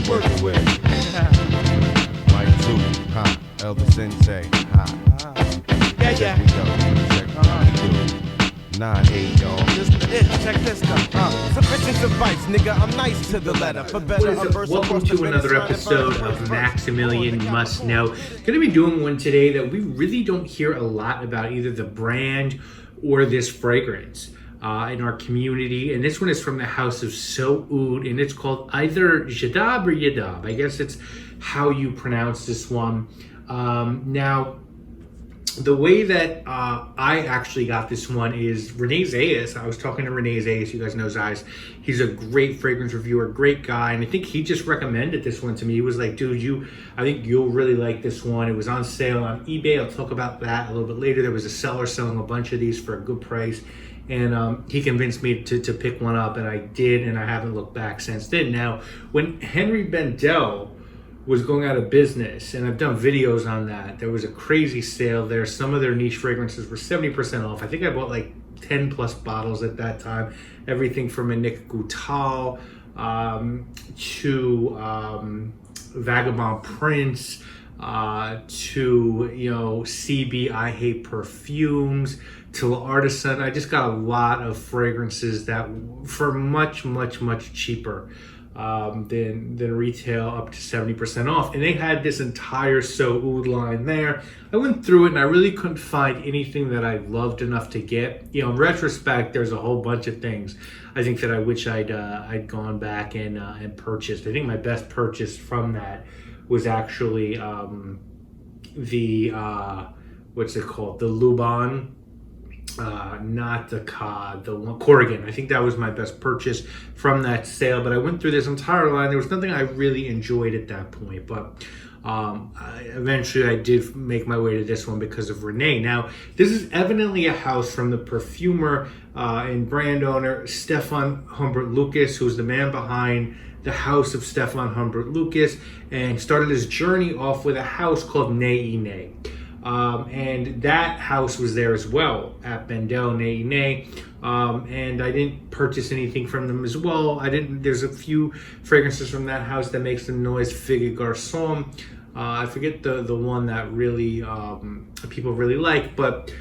working with. Mike 2, Elder Sensei, Yeah. Check we go. Check what we do. 9-8, y'all. Listen to this, check this stuff. Sufficient advice, nigga. I'm nice to the letter. For better, What is up? Welcome to another episode of Maximilian Must Know. Going to be doing one today that we really don't hear a lot about, either the brand or this fragrance in our community. And this one is from the house of So Oud, and it's called either Jadab or Yadab. I guess it's how you pronounce this one. Now, the way that I actually got this one is Renee Zayas. I was talking to Renee Zayas. You guys know Zayas. He's a great fragrance reviewer, great guy. And I think he just recommended this one to me. He was like, dude, I think you'll really like this one. It was on sale on eBay. I'll talk about that a little bit later. There was a seller selling a bunch of these for a good price. And he convinced me to pick one up, and I did, and I haven't looked back since then. Now, when Henry Bendel was going out of business, and I've done videos on that, there was a crazy sale there. Some of their niche fragrances were 70% off. I think I bought like 10 plus bottles at that time. Everything from a Knick to Vagabond Prince, to, CB I Hate Perfumes, to Artisan. I just got a lot of fragrances that for much cheaper than retail, up to 70% off. And they had this entire So Oud line there. I went through it and I really couldn't find anything that I loved enough to get. In retrospect, there's a whole bunch of things I think that I wish I'd gone back and purchased. I think my best purchase from that was actually the what's it called? The Luban. Not the COD, the one, Corrigan. I think that was my best purchase from that sale. But I went through this entire line. There was nothing I really enjoyed at that point. But eventually I did make my way to this one because of Renee. Now, this is evidently a house from the perfumer and brand owner Stefan Humbert Lucas, who's the man behind the house of Stefan Humbert Lucas, and started his journey off with a house called Nay. And that house was there as well at Bendel, Nay. And I didn't purchase anything from them as well. There's a few fragrances from that house that makes the noise Figue Garçon. I forget the one that really people really like, but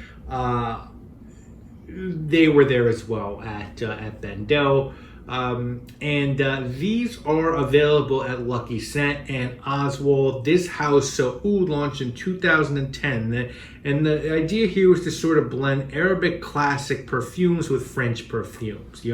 they were there as well at Bendel. These are available at Lucky Scent and Oswald. This house, So Oud, launched in 2010. And the idea here was to sort of blend Arabic classic perfumes with French perfumes,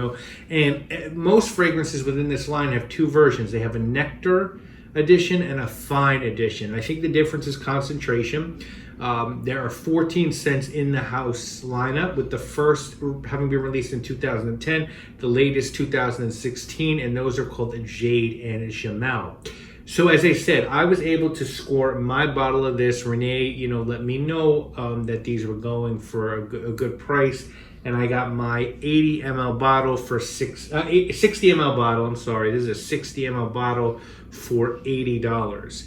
And most fragrances within this line have two versions. They have a nectar edition and a fine edition. I think the difference is concentration. There are 14 scents in the house lineup, with the first having been released in 2010, the latest 2016, and those are called Jade and Jamal. So as I said, I was able to score my bottle of this. Renee, let me know that these were going for a good price. And I got my 80 ml bottle for 60 ml bottle. I'm sorry, this is a 60 ml bottle for $80.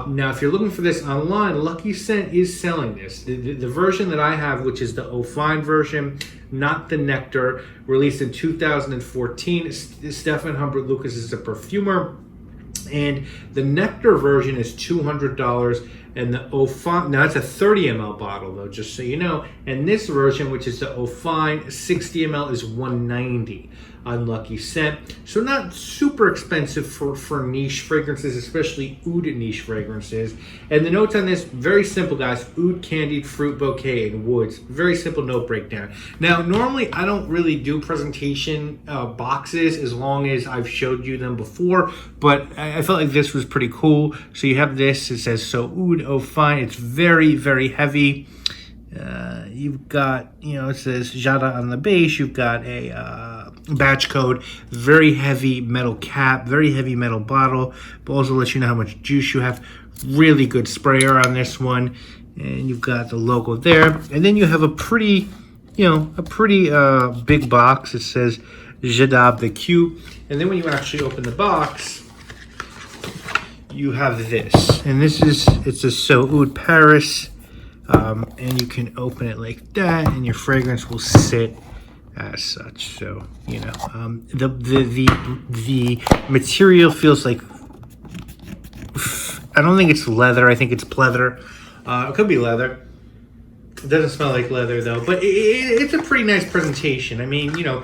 Now, if you're looking for this online, Lucky Scent is selling this. The version that I have, which is the Eau Fine version, not the Nectar, released in 2014. Stefan Humbert Lucas is a perfumer. And the Nectar version is $200, and the Eau Fine, now it's a 30 ml bottle though, just so you know. And this version, which is the Eau Fine 60 ml, is $190 on Lucky Scent. So not super expensive for niche fragrances, especially oud niche fragrances. And the notes on this, very simple, guys. Oud, candied fruit, bouquet, and woods. Very simple note breakdown. Now, normally I don't really do presentation boxes as long as I've showed you them before, but I felt like this was pretty cool. So you have this, it says So Oud, Eau Fine. It's very, very heavy. You've got, it says Jada on the base. You've got a batch code, very heavy metal cap, very heavy metal bottle, but also lets you know how much juice you have. Really good sprayer on this one. And you've got the logo there. And then you have a pretty big box. It says Jadab the Cute. And then when you actually open the box, you have this. And it's a So Oud Paris. And you can open it like that, and your fragrance will sit as such. So the material feels like I don't think it's leather. I think it's pleather. It could be leather. It doesn't smell like leather though, but it's a pretty nice presentation. I mean, you know,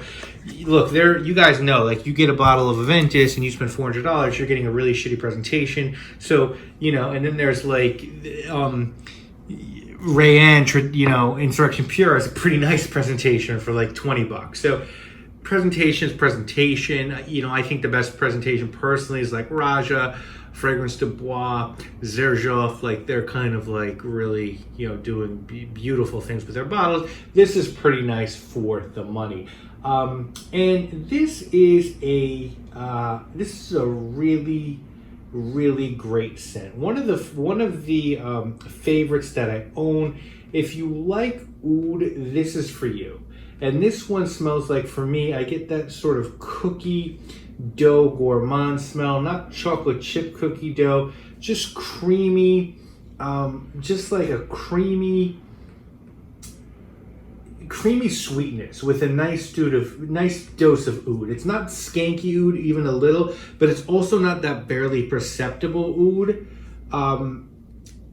look, there. You guys know, like, you get a bottle of Aventus and you spend $400, you're getting a really shitty presentation. So, you know, and then there's like, Rayanne, you know, Insurrection Pure is a pretty nice presentation for like $20. So, presentation is presentation. You know, I think the best presentation personally is like Raja, Fragrance de Bois, Zerjoff. Like, they're kind of like really, you know, doing beautiful things with their bottles. This is pretty nice for the money. And this is a really, really great scent. One of the favorites that I own. If you like oud, this is for you. And this one smells like, for me, I get that sort of cookie dough gourmand smell, not chocolate chip cookie dough, just creamy, just like a creamy sweetness with a nice dose of oud. It's not skanky oud even a little, but it's also not that barely perceptible oud,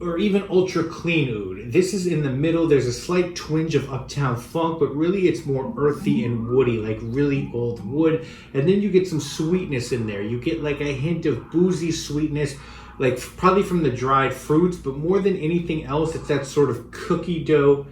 or even ultra clean oud. This is in the middle. There's a slight twinge of Uptown Funk, but really it's more earthy and woody, like really old wood. And then you get some sweetness in there. You get like a hint of boozy sweetness, like probably from the dried fruits, but more than anything else, it's that sort of cookie dough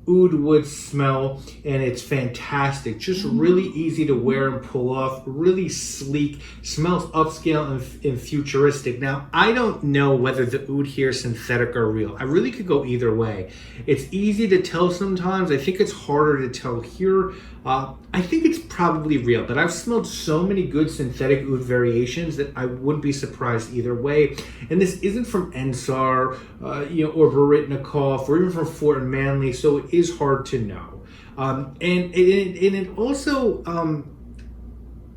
oud wood smell, and it's fantastic. Just really easy to wear and pull off, really sleek, smells upscale and futuristic. Now, I don't know whether the oud here is synthetic or real. I really could go either way. It's easy to tell sometimes. I think it's harder to tell here. I think it's probably real, but I've smelled so many good synthetic oud variations that I wouldn't be surprised either way. And this isn't from Ensar, you know, or Barytnikov, or even from Fort and Manley, so it is hard to know. And it also,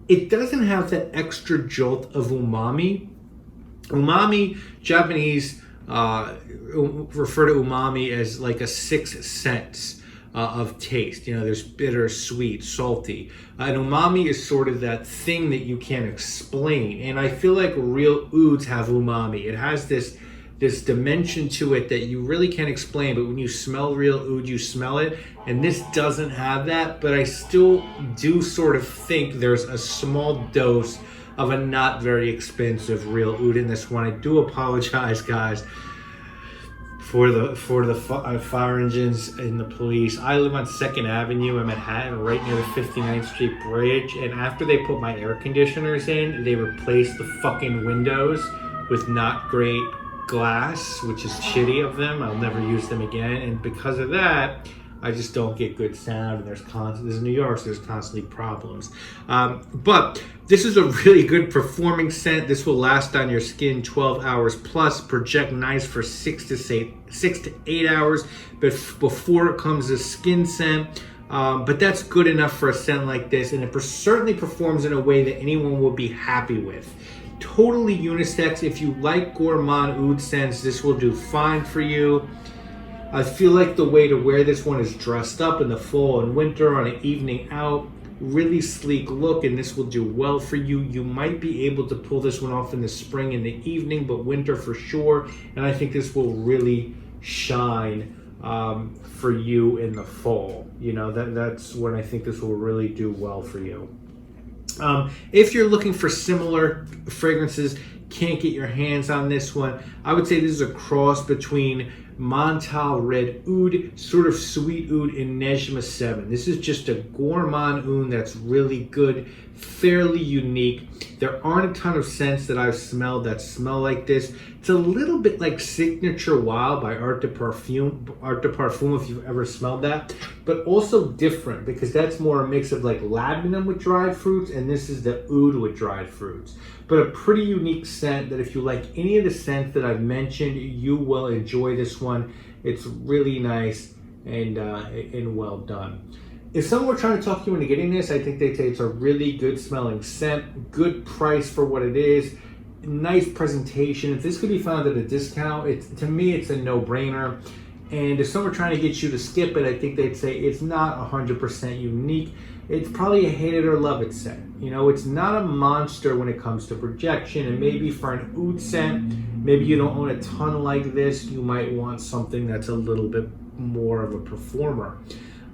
it doesn't have that extra jolt of umami. Umami, Japanese refer to umami as like a sixth sense of taste. You know, there's bitter, sweet, salty. And umami is sort of that thing that you can't explain. And I feel like real ouds have umami. It has this dimension to it that you really can't explain, but when you smell real oud, you smell it. And this doesn't have that, but I still do sort of think there's a small dose of a not very expensive real oud in this one. I do apologize, guys, for the fire engines and the police. I live on 2nd Avenue in Manhattan, right near the 59th Street Bridge, and after they put my air conditioners in, they replaced the fucking windows with not great glass, which is shitty of them. I'll never use them again, and because of that, I just don't get good sound, and this is New York, so there's constantly problems. But this is a really good performing scent. This will last on your skin 12 hours plus, project nice for 6 to 8 hours before it comes a skin scent. But that's good enough for a scent like this, and it certainly performs in a way that anyone will be happy with. Totally unisex. If you like gourmand oud scents, this will do fine for you. I feel like the way to wear this one is dressed up in the fall and winter on an evening out. Really sleek look, and this will do well for you. You might be able to pull this one off in the spring and the evening, but winter for sure. And I think this will really shine for you in the fall. You know, that's when I think this will really do well for you. If you're looking for similar fragrances, can't get your hands on this one, I would say this is a cross between Montal Red Oud, sort of sweet oud, and Nejma 7. This is just a gourmand oud that's really good, fairly unique. There aren't a ton of scents that I've smelled that smell like this. It's a little bit like Signature Wild by Art de Parfum, if you've ever smelled that, but also different because that's more a mix of like labdanum with dried fruits, and this is the oud with dried fruits. But a pretty unique scent that if you like any of the scents that I've mentioned, you will enjoy this one. It's really nice and well done. If someone were trying to talk you into getting this, I think they'd say it's a really good smelling scent, good price for what it is, nice presentation. If this could be found at a discount, to me, it's a no-brainer. And if someone were trying to get you to skip it, I think they'd say it's not 100% unique, it's probably a hate it or love it scent. You know, it's not a monster when it comes to projection, and maybe for an oud scent, maybe you don't own a ton like this, you might want something that's a little bit more of a performer.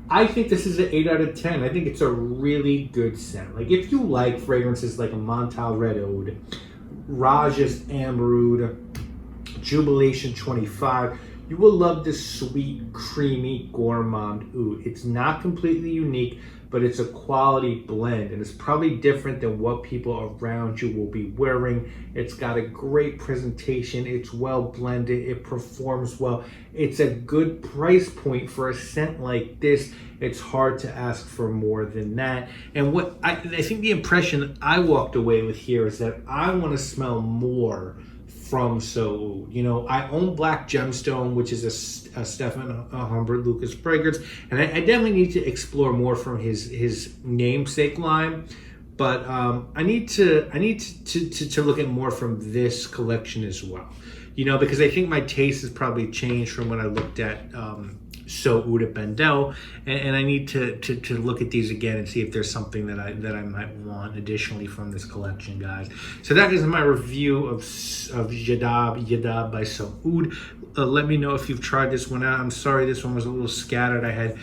I think this is an 8 out of 10. I think it's a really good scent. Like, if you like fragrances like a Montal Red Oud, Raja's Amber Oud, Jubilation 25, you will love this sweet, creamy, gourmand oud. It's not completely unique, but it's a quality blend, and it's probably different than what people around you will be wearing. It's got a great presentation, it's well blended, it performs well. It's a good price point for a scent like this. It's hard to ask for more than that. And what I think the impression I walked away with here is that I want to smell more from So Oud. You know, I own Black Gemstone, which is a Stefan Humbert Lucas fragrance, and I definitely need to explore more from his namesake line. But I need to look at more from this collection as well. You know, because I think my taste has probably changed from when I looked at So Oud at Bendel, and I need to look at these again and see if there's something that I might want additionally from this collection, guys. So that is my review of Jadab by So Oud. Let me know if you've tried this one out. I'm sorry this one was a little scattered. I had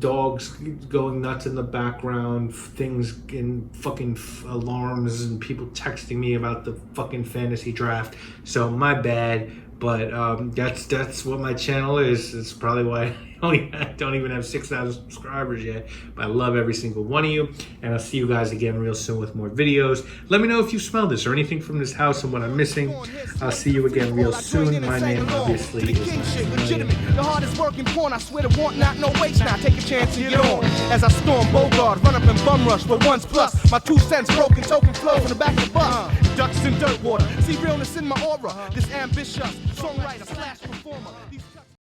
dogs going nuts in the background, things in fucking alarms, and people texting me about the fucking fantasy draft. So my bad. But that's what my channel is. It's probably why I don't even have 6,000 subscribers yet. But I love every single one of you. And I'll see you guys again real soon with more videos. Let me know if you smell this or anything from this house and what I'm missing. I'll see you again real soon. My name obviously is Maximilian. The hardest working porn, I swear to want not no waste now. Take a chance and get on. As I storm Bogart, run up and bum rush for ones plus. My 2 cents broken token flow from the back of the bus. Ducks in dirt water. See realness in my aura. This ambitious songwriter slash performer.